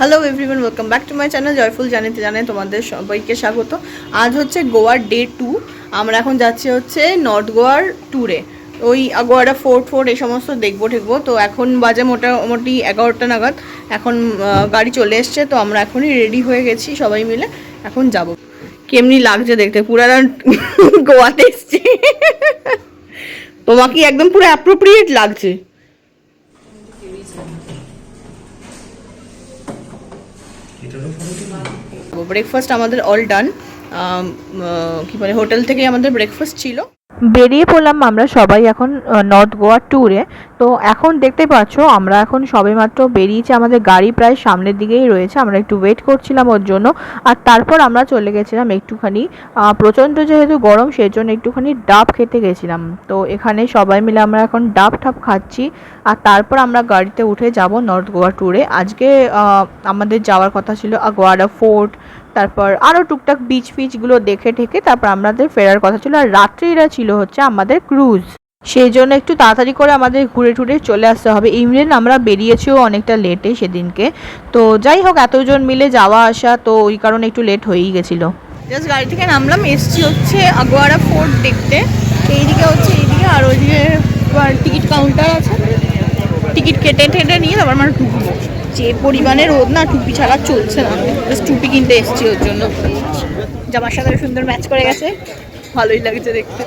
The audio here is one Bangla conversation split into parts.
Hello everyone, welcome back to my channel joyful জানিতে জানাই তোমাদের সবাইকে স্বাগত। আজ হচ্ছে গোয়ার ডে 2। আমরা এখন যাচ্ছি হচ্ছে নর্থ গোয়ার ট্যুরে। ওই গোয়াটা ফোর্ট এই সমস্ত দেখবো। তো এখন বাজে মোটামুটি 11টা নাগাদ। এখন গাড়ি চলে এসছে, তো আমরা এখনই রেডি হয়ে গেছি সবাই মিলে, এখন যাব। কেমনি লাগছে দেখতে, পুরা গোয়াতে এসছি। তোমাকে একদম পুরো অ্যাপ্রোপ্রিয়েট লাগছে। ব্রেকফাস্ট আমাদের অল ডান। কি বলে, হোটেল থেকে আমাদের ব্রেকফাস্ট ছিল। বেরিয়ে পড়লাম আমরা সবাই এখন নর্থ গোয়া ট্যুরে। তো এখন দেখতে পাচ্ছ আমরা এখন সবেমাত্র বেরিয়েছি, আমাদের গাড়ি প্রায় সামনের দিকেই রয়েছে, আমরা একটু ওয়েট করছিলাম ওর জন্য। আর তারপর আমরা চলে গেছিলাম একটুখানি, প্রচণ্ড যেহেতু গরম সেই জন্য একটুখানি ডাব খেতে গেছিলাম। তো এখানে সবাই মিলে আমরা এখন ডাব ঠাব খাচ্ছি। আর তারপর আমরা গাড়িতে উঠে যাব নর্থ গোয়া ট্যুরে। আজকে আমাদের যাওয়ার কথা ছিল গোয়াটা ফোর্ট, তারপর আরও টুকটাক বিচগুলো দেখে ঠেকে তারপর আমাদের ফেরার কথা ছিল। আর রাত্রিরা ছিল হচ্ছে আমাদের ক্রুজ, সেই জন্য একটু তাড়াতাড়ি করে আমাদের ঘুরে টুরে চলে আসতে হবে। ইভেন আমরা বেরিয়েছিও অনেকটা লেটে সেদিনকে। তো যাই হোক, এতজন মিলে যাওয়া আসা, তো ওই কারণে একটু লেট হয়েই গেছিলো। জাস্ট গাড়ি থেকে নামলাম, এসছি হচ্ছে আগুয়ারা ফোর্ট দেখতে। এইদিকে আর ওইদিকে টিকিট কাউন্টার আছে, টিকিট কেটে নিয়ে তারপর আমরা ঢুকবো। যে পরিমাণে রোদ না, টুপি ছাড়া চলছে না। জাস্ট টুপি কিনতে এসছি ওর জন্য। জামার সাথে সুন্দর ম্যাচ করে গেছে, ভালোই লাগছে দেখতে।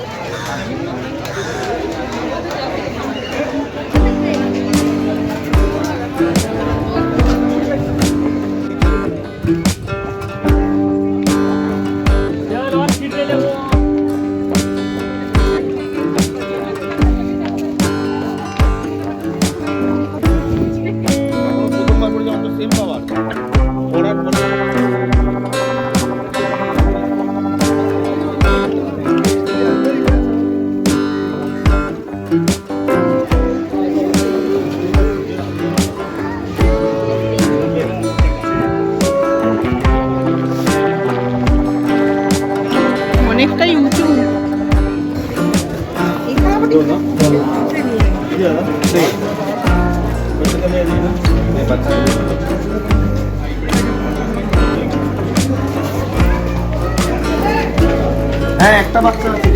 অনেকটাই উঁচু। হ্যাঁ, একটা বাচ্চা আছে।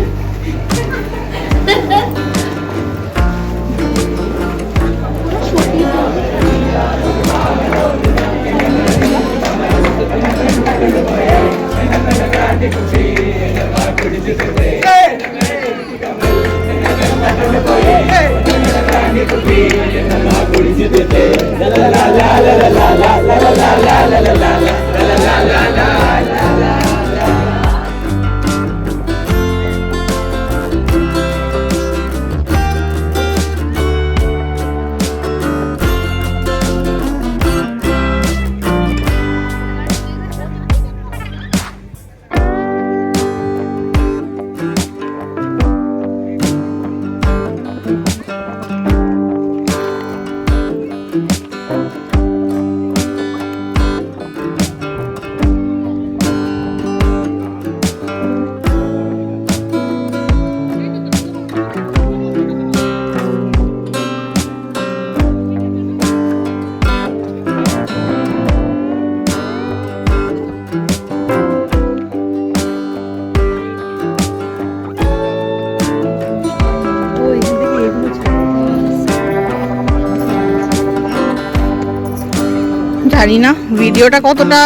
জানি না ভিডিওটা কতটা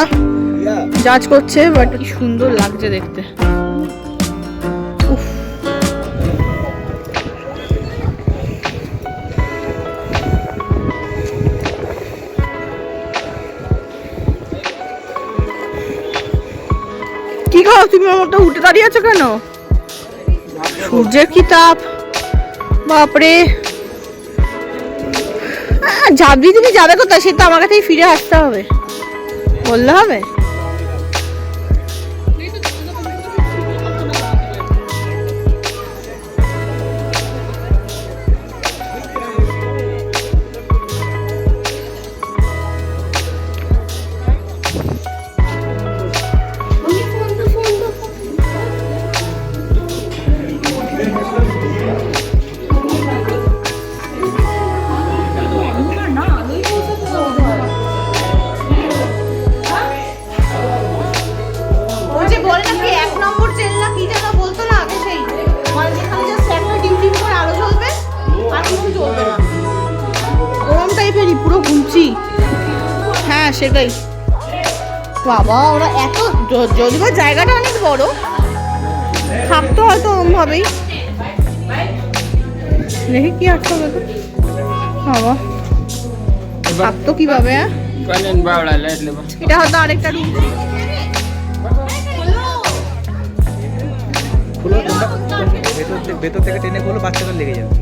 জাজ করছে, বাট কি সুন্দর লাগছে দেখতে। কি গো, তুমি আমার মতো উঠে দাঁড়িয়ে আছো কেন? সূর্যের কি তাপ, বাপরে। যাবি, তুমি যাবে কোথায়? সে তো আমার কাছেই ফিরে আসতে হবে, বললে হবে? হ্যাঁ সেটাই। বাবা ওরা এত যদি বা জায়গাটা অনেক বড় থাকতো হয়তো ওরমভাবেই। দেখি কি আসতে হবে বাবা, থাকতো কিভাবে? এটা হয়তো আরেকটা রুম। ভেতর থেকে টেনে খুলো, বাচ্চাদের লেগে যাবে।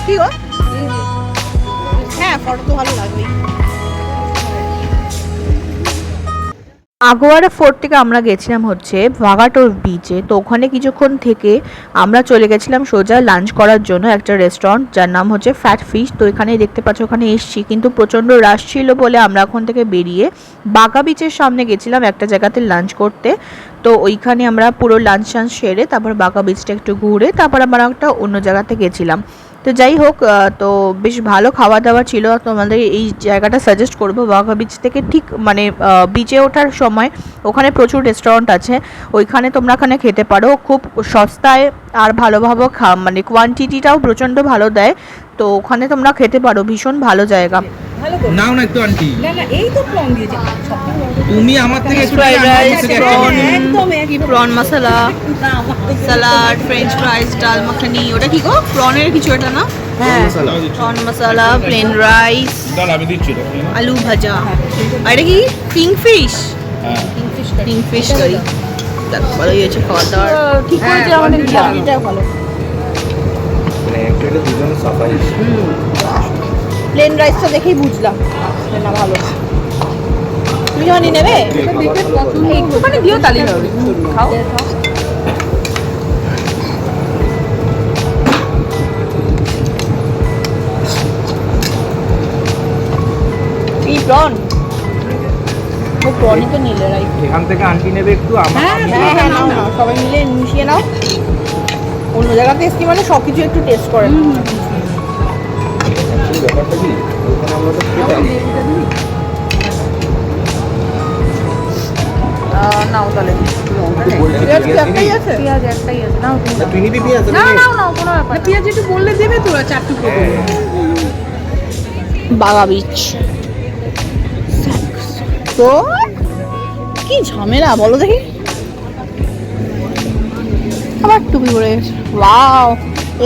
কি গো? হ্যাঁ ফটো তো ভালো লাগবে। আগোয়ারা ফোর্ট থেকে আমরা গেছিলাম হচ্ছে ভাগাটোর বিচে। তো ওখানে কিছুক্ষণ থেকে আমরা চলে গেছিলাম সোজা লাঞ্চ করার জন্য একটা রেস্টুরেন্ট যার নাম হচ্ছে ফ্যাট ফিশ। তো এখানেই দেখতে পাচ্ছ, ওখানে এসছি কিন্তু প্রচণ্ড রাশ ছিল বলে আমরা ওখান থেকে বেরিয়ে বাগা বিচের সামনে গেছিলাম একটা জায়গাতে লাঞ্চ করতে। তো ওইখানে আমরা পুরো লাঞ্চ সেরে তারপর বাগা বিচটা একটু ঘুরে তারপর আমরা একটা অন্য জায়গাতে গেছিলাম। তো যাই হোক, তো বেশ ভালো খাওয়া দাওয়া ছিল। তোমাদের এই জায়গাটা সাজেস্ট করবো, বাঘা বিচ থেকে ঠিক মানে বিচে ওঠার সময় ওখানে প্রচুর রেস্টুরেন্ট আছে, ওইখানে তোমরা ওখানে খেতে পারো খুব সস্তায় আর ভালোভাবে মানে কোয়ান্টিটিটাও প্রচণ্ড ভালো দেয়। তো ওখানে তোমরা খেতে পারো, ভীষণ ভালো জায়গা। নাও না একটু আন্টি, না না এই তো প্রন দিয়েছে তুমি আমার থেকে একটু ফ্রাইড রাইস, প্রন, একদম কি প্রন মশলা, স্যালাড, ফ্রেঞ্চ ফ্রাইজ, ডাল মাখানি, ওটা কি গো? প্রনের কিছু এটা না? হ্যাঁ, প্রন মশলা, প্লেন রাইস, আমি দিচ্ছি আলু ভাজা, আর এটা কি কিংফিশ? কিংফিশ কারি। দেখো ভালোই হয়েছে খাওয়া দাওয়া। ঠিক করেছে আমাদের এটাও ভালো। মানে অ্যাকচুয়ালি দুজন সাফাই। প্লেন রাইসটা দেখেই বুঝলাম না ভালো। তুমি যখন নেবে একটুখানি দিও তালি হবে। খাও এই প্রন, ও প্রনই তো নিলে রাইট। এখান থেকে আন্টি নেবে একটু, আমার হ্যাঁ হ্যাঁ হ্যাঁ নাও নাও, সবাই মিলে মিশিয়ে নাও। অন্য জায়গাতে এসছি মানে সব কিছু একটু টেস্ট করে। ব্যাপারটা কি ওখানে আমরা তো খেতাম। নাও তাহলে একটাই আছে, পেঁয়াজ একটাই আছে নাও তুমি তুই নিবি পেঁয়াজ? নাও নাও নাও কোনো ব্যাপার না পেঁয়াজ একটু বললে দেবে তোরা চারটু করে বাগা বিচ। তো কি ঝামেলা বলো দেখি, আবার টুপি পরে গেছে। ওয়াও,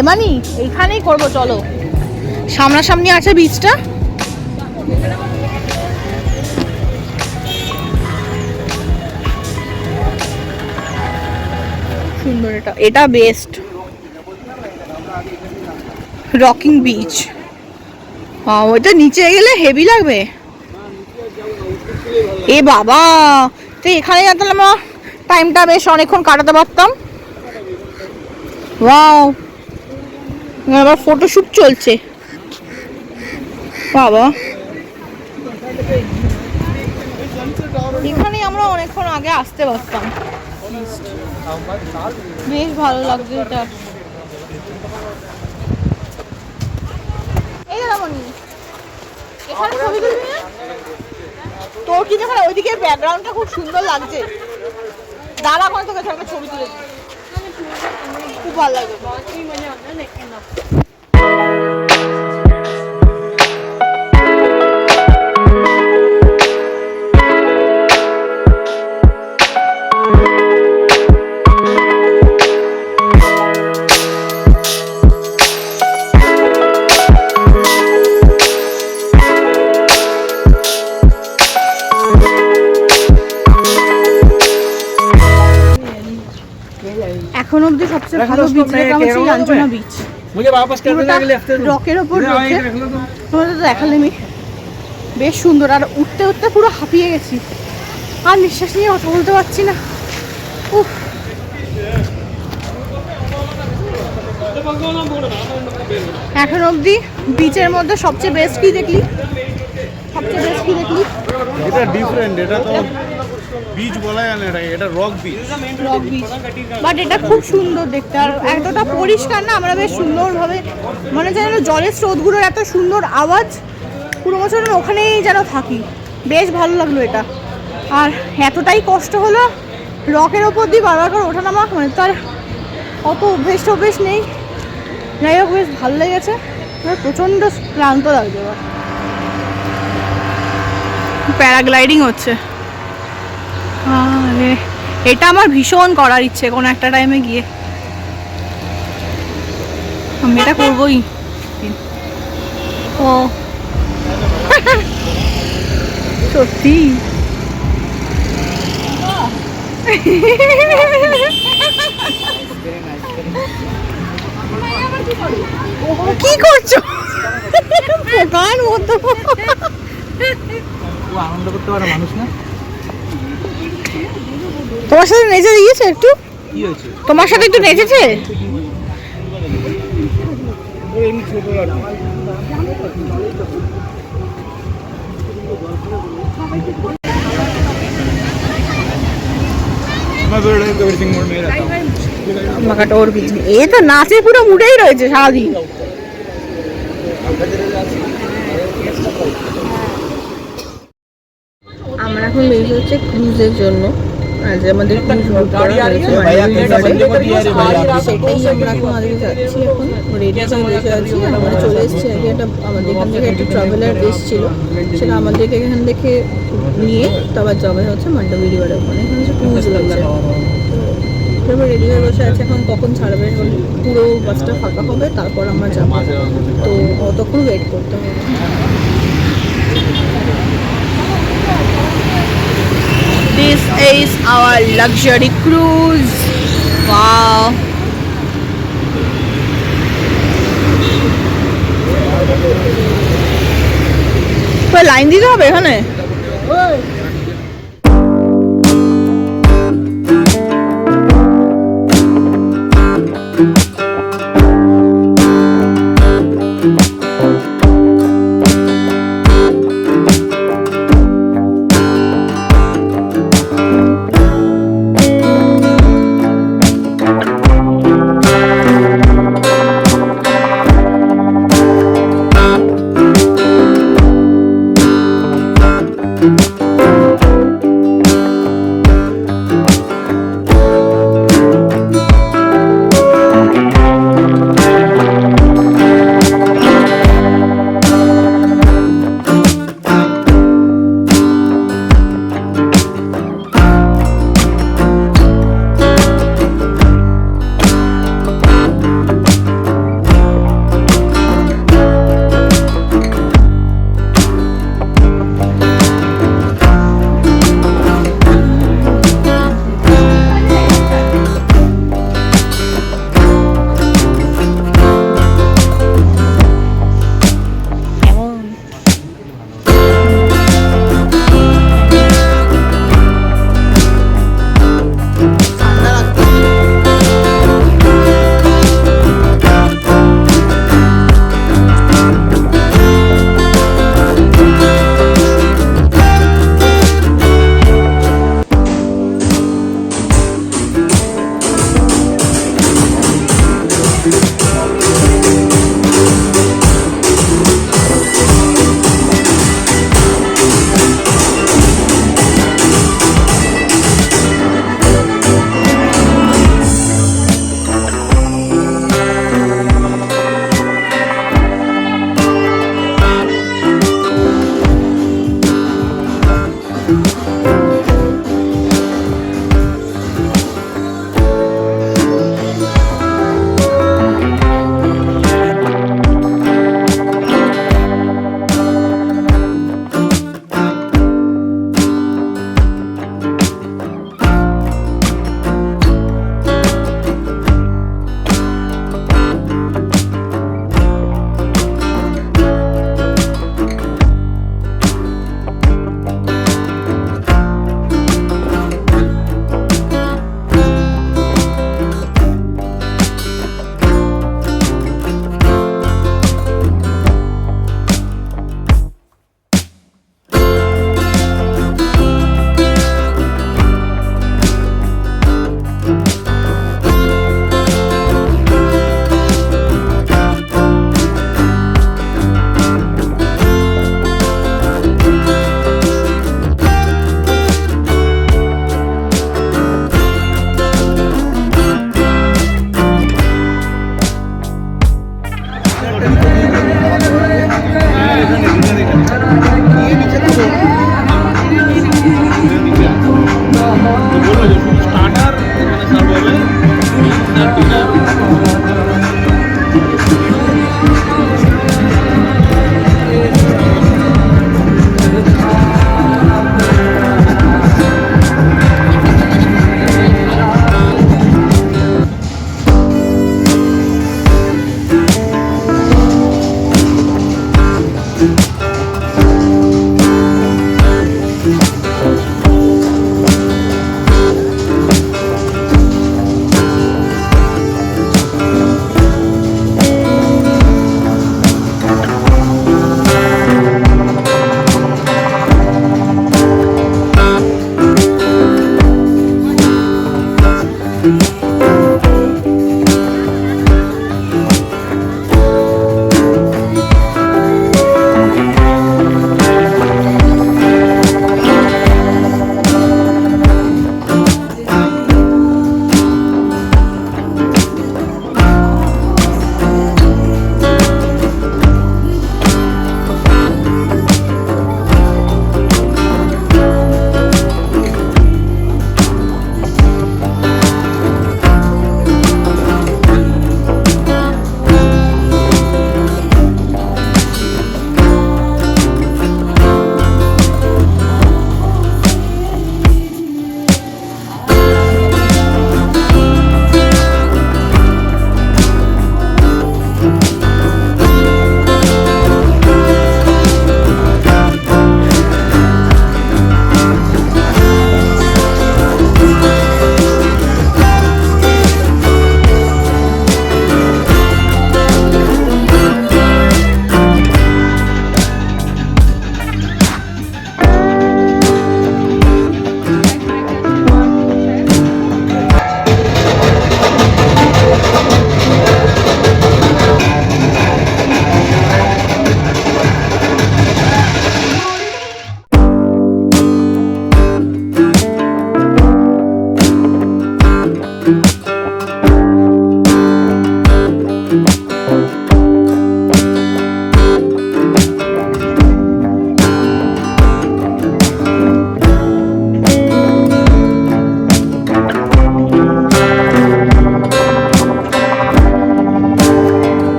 এমানি এইখানেই করবো, চলো সামনাসামনি আছে বিচটা। সুন্দর, এটা এটা বেস্ট রকিং বিচ। ওইটা নিচে গেলে হেভি লাগবে। এ বাবা, তো এখানে জানতাম আমরা টাইমটা বেশ অনেকক্ষণ কাটাতে পারতাম। ওয়াও, আবার ফটোশুট চলছে। বাবা, এখানে আমরা অনেকক্ষণ আগে আসতে পারতাম, বেশ ভালো লাগছে এটা। এই রামনি, এখানে ছবি তুলবি না? তোর কি দেখো ওইদিকে ব্যাকগ্রাউন্ডটা খুব সুন্দর লাগছে, দাঁড়া করে তোকে ছবি তুলে দিই, খুব ভালো লাগবে। সবচেয়ে ভালো বিচ দেখলাম হচ্ছে আঞ্জনা বিচ। मुझे वापस करने পুরোটা लगे लेफ्ट রকের ওপর রয়েছে, তোমাদের তো দেখালামই। বেশ সুন্দর, আর উঠতে উঠতে পুরো হাঁপিয়ে গেছি, আর নিঃশ্বাস নিয়ে কথা বলতে পারছি না। উফ, এখন অবধি বিচের মধ্যে সবচেয়ে বেস্ট কি দেখলি? সবচেয়ে বেস্ট কি দেখলি? এটা ডিফারেন্ট, এটা তো বিচ বলা যায় না, এটা rock beach. Rock beach, but এটা খুব সুন্দর দেখতে, আর এতটা পরিষ্কার না, আমরা বেশ সুন্দরভাবে মানে যেন জলের স্রোতগুলোর এত সুন্দর আওয়াজ, পুরো বছর ওখানেই যেন থাকি। বেশ ভালো লাগলো এটা। আর এতটাই কষ্ট হলো রকের ওপর দিয়ে বারবার করে ওঠানামা, মানে তার অত অভ্যেস নেই। যাই হোক, বেশ ভালো লেগেছে, প্রচণ্ড ক্লান্ত লাগছে। এবার প্যারাগ্লাইডিং হচ্ছে, আরে এটা আমার ভীষণ করার ইচ্ছে কোনো একটা টাইমে গিয়ে, আমি এটা করবোই। ও সত্যি কি করছো? গান মতো আনন্দ করতে পারে মানুষ না? তোমার সাথে নেচে দিয়েছে একটু? কি হয়েছে? তোমার সাথে একটু নেচেছে? এমনি ছোট আর मैं वीडियो एवरीथिंग मोड में रहता हूं। মাকাটা ওর পিছনে এ তো নাচে পুরো মুডেই রয়েছে সারাদিন। আমরা এখন বেরিয়ে হচ্ছে ক্রুজের জন্য। আজ আমাদের ক্রুজ বুক করা হয়েছে সেটাই আমরা এখন আজকে যাচ্ছি। এখন রেডি হয়ে বসে আছি, আমরা চলে এসেছি আগে। একটা আমাদের এখান থেকে একটা ট্রাভেলার এসেছিলো, সেটা আমাদেরকে এখান থেকে নিয়ে তারপর যাবে হচ্ছে মান্ডাবিরিবারের ওখানে। এখানে হচ্ছে ক্রুজ লাগছে, তো রেডি হয়ে বসে আছে। এখন কখন ছাড়বে, পুরো বাসটা ফাঁকা হবে তারপর আমরা যাবো, তো অতক্ষণ ওয়েট করতে হবে। This is our luxury cruise. Wow. তো লাইন দিতে হবে এখানে?